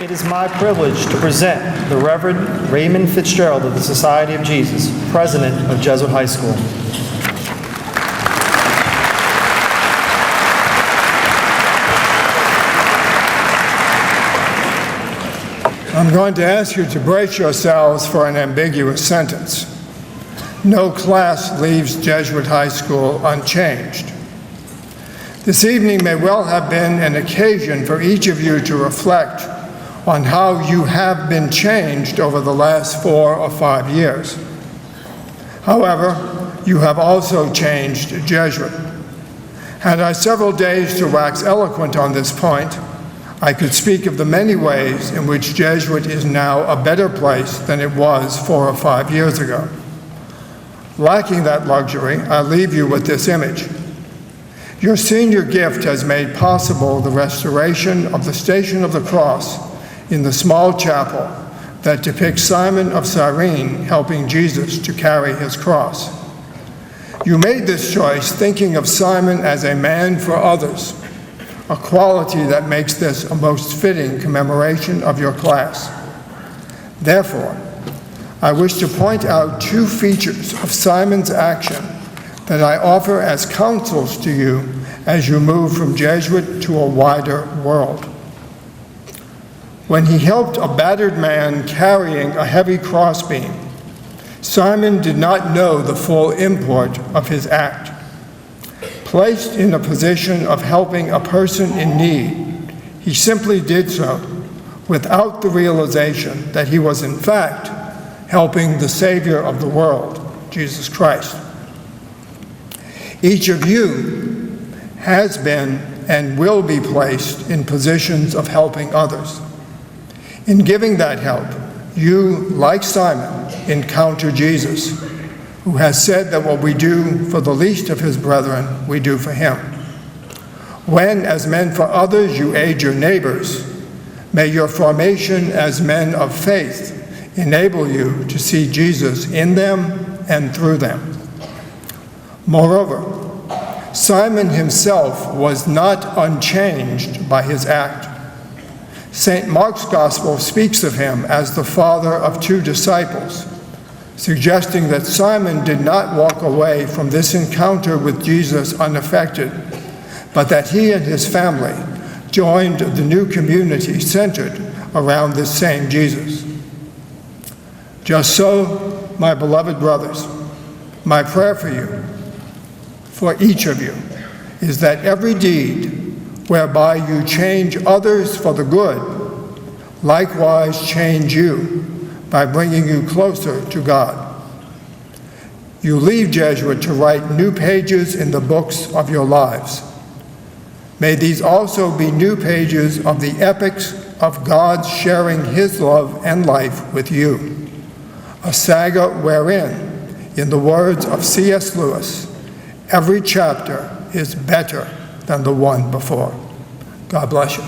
It is my privilege to present the Reverend Raymond Fitzgerald of the Society of Jesus, President of Jesuit High School. I'm going to ask you to brace yourselves for an ambiguous sentence. No class leaves Jesuit High School unchanged. This evening may well have been an occasion for each of you to reflect on how you have been changed over the last 4 or 5 years. However, you have also changed Jesuit. Had I several days to wax eloquent on this point, I could speak of the many ways in which Jesuit is now a better place than it was 4 or 5 years ago. Lacking that luxury, I leave you with this image. Your senior gift has made possible the restoration of the Station of the Cross in the small chapel that depicts Simon of Cyrene helping Jesus to carry his cross. You made this choice thinking of Simon as a man for others, a quality that makes this a most fitting commemoration of your class. Therefore, I wish to point out 2 features of Simon's action that I offer as counsels to you as you move from Jesuit to a wider world. When he helped a battered man carrying a heavy crossbeam, Simon did not know the full import of his act. Placed in a position of helping a person in need, he simply did so without the realization that he was in fact helping the Savior of the world, Jesus Christ. Each of you has been and will be placed in positions of helping others. In giving that help, you, like Simon, encounter Jesus, who has said that what we do for the least of his brethren, we do for him. When, as men for others, you aid your neighbors, may your formation as men of faith enable you to see Jesus in them and through them. Moreover, Simon himself was not unchanged by his act. St. Mark's Gospel speaks of him as the father of 2 disciples, suggesting that Simon did not walk away from this encounter with Jesus unaffected, but that he and his family joined the new community centered around this same Jesus. Just so, my beloved brothers, my prayer for you, for each of you, is that every deed whereby you change others for the good, likewise change you by bringing you closer to God. You leave Jesuit to write new pages in the books of your lives. May these also be new pages of the epics of God sharing his love and life with you, a saga wherein, in the words of C.S. Lewis, every chapter is better than the one before. God bless you.